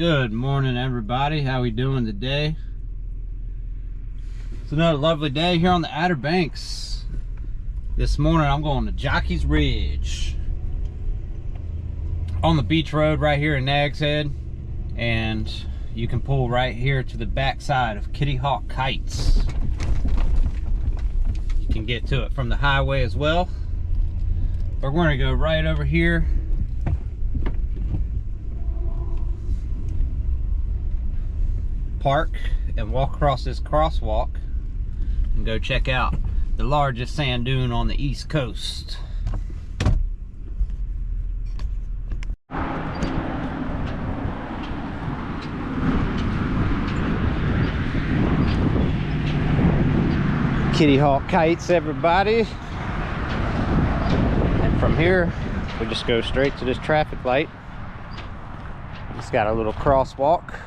Good morning, everybody. How we doing today? It's another lovely day here on the Outer Banks. This morning I'm going to Jockeys Ridge on the beach road right here in Nags Head, and you can pull right here to the backside of Kitty Hawk Kites. You can get to it from the highway as well, but we're going to go right over here. Park and walk across this crosswalk and go check out the largest sand dune on the East Coast. Kitty Hawk Kites, everybody. And from here we just go straight to this traffic light. It's got a little crosswalk.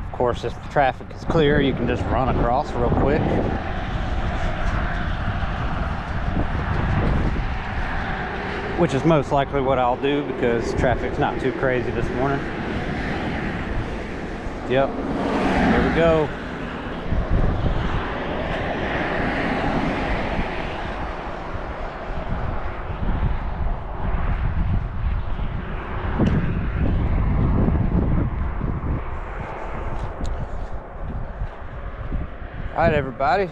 Of course, if the traffic is clear, you can just run across real quick. Which is most likely what I'll do because traffic's not too crazy this morning. Yep, here we go. All right, everybody.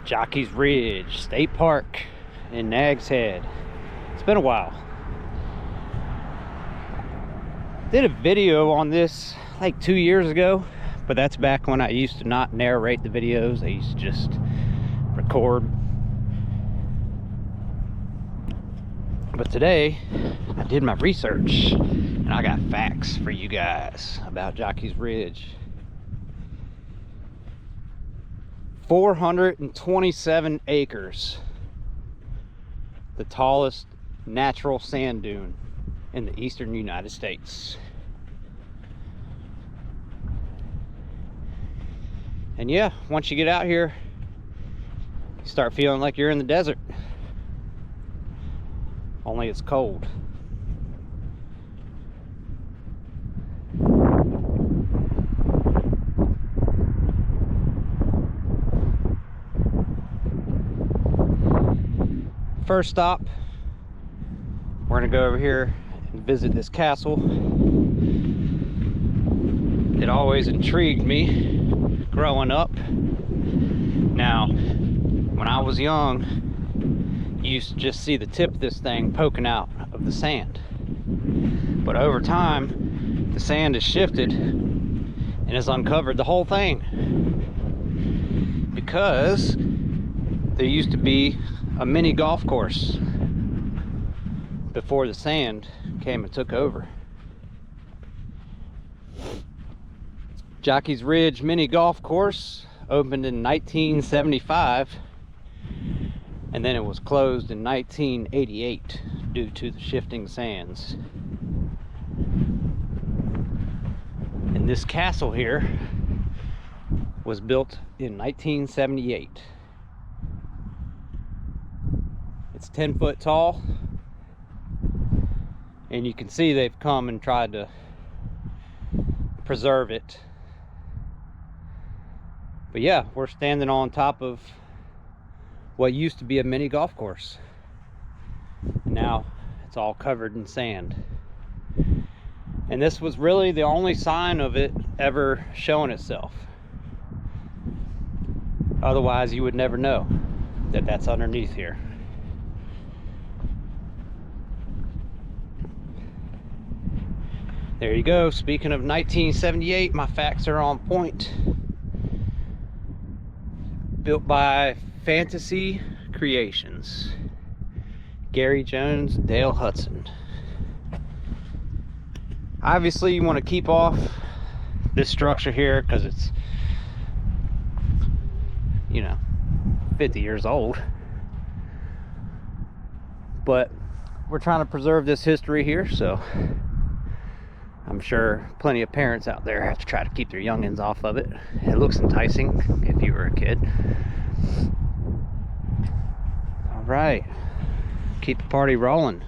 Jockeys Ridge State Park in Nags Head. It's been a while. Did a video on this like 2 years ago, but that's back when I used to not narrate the videos. I used to just record. But today I did my research and I got facts for you guys about Jockeys Ridge. 427 acres. The tallest natural sand dune in the eastern United States. And yeah, once you get out here, you start feeling like you're in the desert. Only it's cold. First stop, we're gonna go over here and visit this castle. It always intrigued me growing up. Now, when I was young, you used to just see the tip of this thing poking out of the sand. But over time, the sand has shifted and has uncovered the whole thing. Because there used to be a mini golf course before the sand came and took over. Jockeys Ridge Mini Golf Course opened in 1975. And then it was closed in 1988 due to the shifting sands. And this castle here was built in 1978. It's 10 foot tall. And you can see they've come and tried to preserve it. But yeah, we're standing on top of what used to be a mini golf course. Now it's all covered in sand. And this was really the only sign of it ever showing itself. Otherwise you would never know that that's underneath here. There you go. Speaking of 1978, my facts are on point. Built by Fantasy Creations, Gary Jones, Dale Hudson. Obviously you want to keep off this structure here because it's, you know, 50 years old, but we're trying to preserve this history here, so I'm sure plenty of parents out there have to try to keep their youngins off of it. It looks enticing if you were a kid. right, keep the party rolling.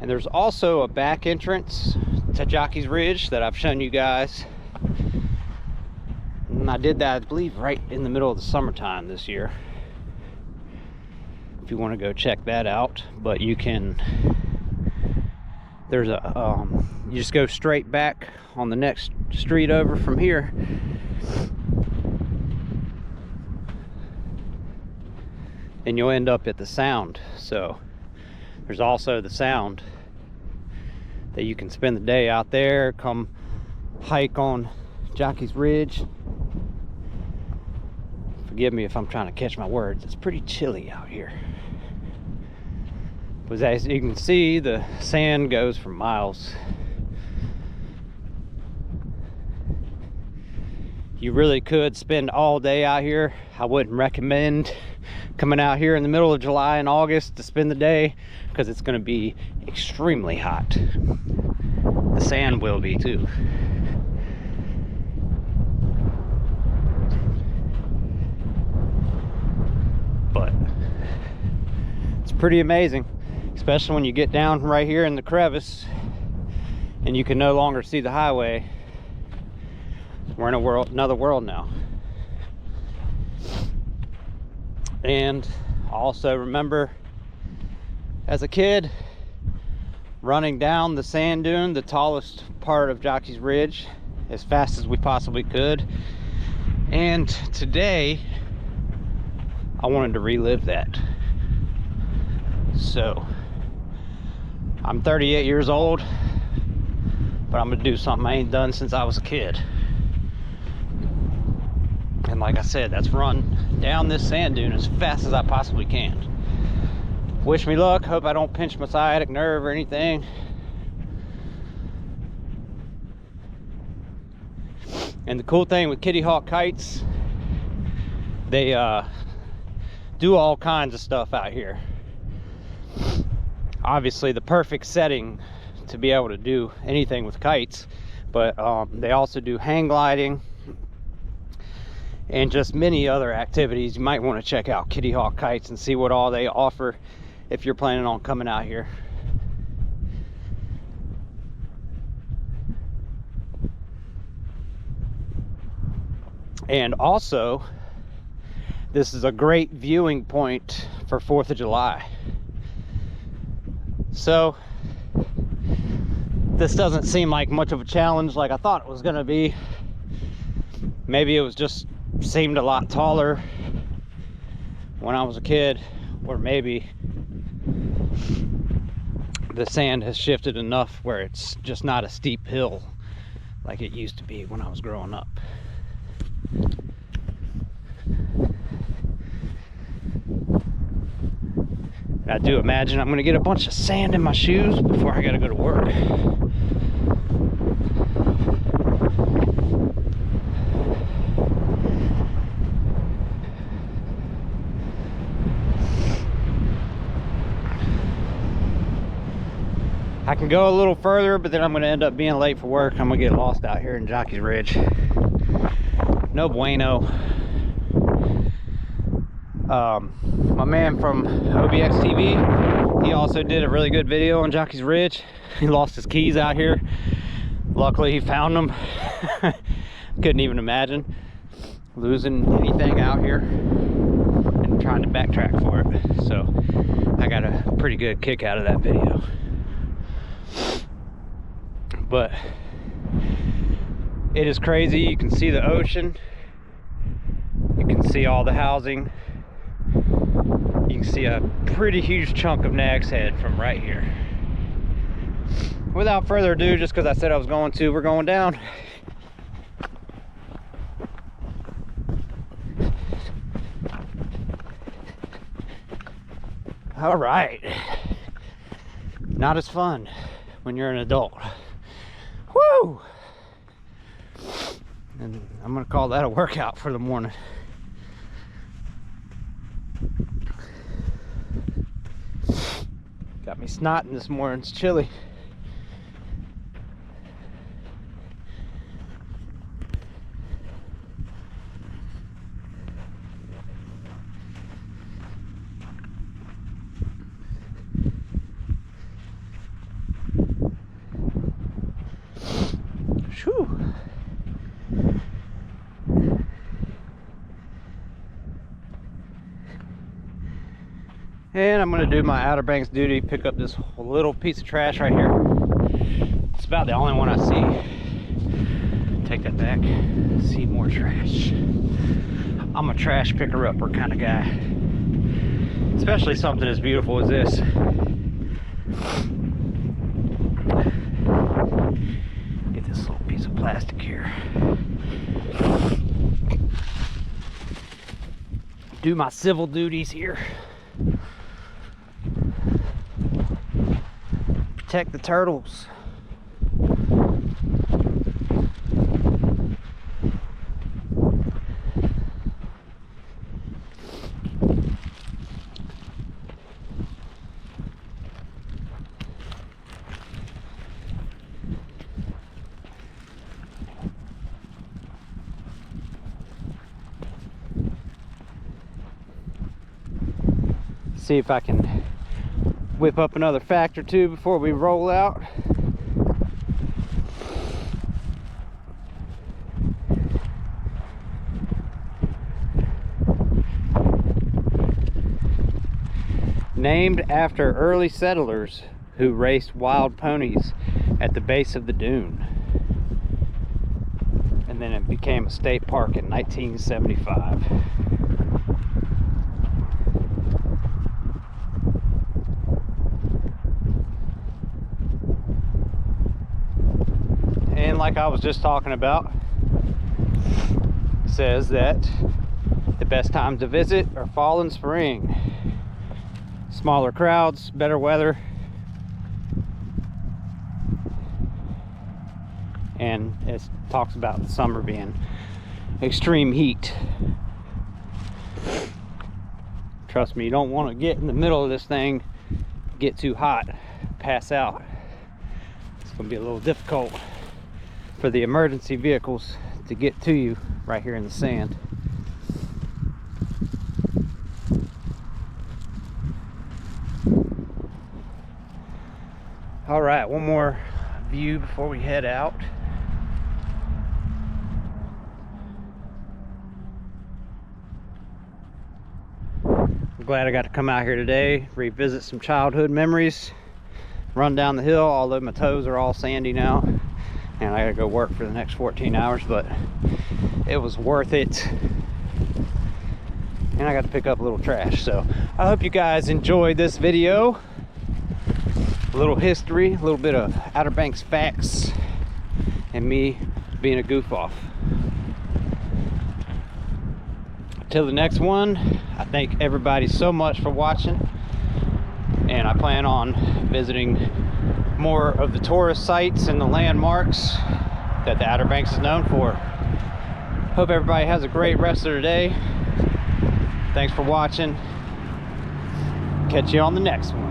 And there's also a back entrance to Jockeys Ridge that I've shown you guys. And I did that, I believe, right in the middle of the summertime this year. If you want to go check that out, but you can, there's a, you just go straight back on the next street over from here. And you'll end up at the Sound. So there's also the Sound that you can spend the day out there, come hike on Jockeys Ridge. Forgive me if I'm trying to catch my words. It's pretty chilly out here. But as you can see, the sand goes for miles. You really could spend all day out here. I wouldn't recommend coming out here in the middle of July and August to spend the day, because it's going to be extremely hot. The sand will be too. But it's pretty amazing, especially when you get down right here in the crevice and you can no longer see the highway. We're in another world now. And also remember, as a kid, running down the sand dune, the tallest part of Jockeys Ridge, as fast as we possibly could. And today, I wanted to relive that. So, I'm 38 years old, but I'm gonna do something I ain't done since I was a kid. And like I said, that's run down this sand dune as fast as I possibly can. Wish me luck. Hope I don't pinch my sciatic nerve or anything. And the cool thing with Kitty Hawk kites, they do all kinds of stuff out here. Obviously the perfect setting to be able to do anything with kites, but they also do hang gliding and just many other activities. You might want to check out Kitty Hawk Kites and see what all they offer if you're planning on coming out here. And also, this is a great viewing point for 4th of July. So this doesn't seem like much of a challenge like I thought it was gonna be. Maybe it was just seemed a lot taller when I was a kid, or maybe the sand has shifted enough where it's just not a steep hill like it used to be when I was growing up. And I do imagine I'm gonna get a bunch of sand in my shoes before I gotta go to work. I can go a little further, but then I'm going to end up being late for work. I'm going to get lost out here in Jockeys Ridge. No bueno. My man from OBX TV, he also did a really good video on Jockeys Ridge. He lost his keys out here. Luckily he found them. Couldn't even imagine losing anything out here and trying to backtrack for it. So I got a pretty good kick out of that video. But it is crazy. You can see the ocean, you can see all the housing, you can see a pretty huge chunk of Nag's Head from right here. Without further ado, just because I said I was going to, we're going down. All right. Not as fun when you're an adult. Woo! And I'm gonna call that a workout for the morning. Got me snotting this morning, it's chilly. Whew. And I'm gonna do my Outer Banks duty, pick up this little piece of trash right here. It's about the only one I see. Take that back, see more trash. I'm a trash picker-upper kind of guy. Especially something as beautiful as this. Get this little piece of plastic here. Do my civil duties here. Protect the turtles. See if I can whip up another fact or two before we roll out. Named after early settlers who raced wild ponies at the base of the dune. And then it became a state park in 1975. And like I was just talking about, says that the best times to visit are fall and spring. Smaller crowds, better weather, and it talks about the summer being extreme heat. Trust me, you don't want to get in the middle of this thing, get too hot, pass out. It's going to be a little difficult for the emergency vehicles to get to you right here in the sand. All right, one more view before we head out. I'm glad I got to come out here today, revisit some childhood memories, run down the hill, although my toes are all sandy now. And I gotta go work for the next 14 hours, but it was worth it. And I got to pick up a little trash. So I hope you guys enjoyed this video. A little history, a little bit of Outer Banks facts, and me being a goof off. Till the next one, I thank everybody so much for watching. And I plan on visiting more of the tourist sites and the landmarks that the Outer Banks is known for. Hope everybody has a great rest of their day. Thanks for watching. Catch you on the next one.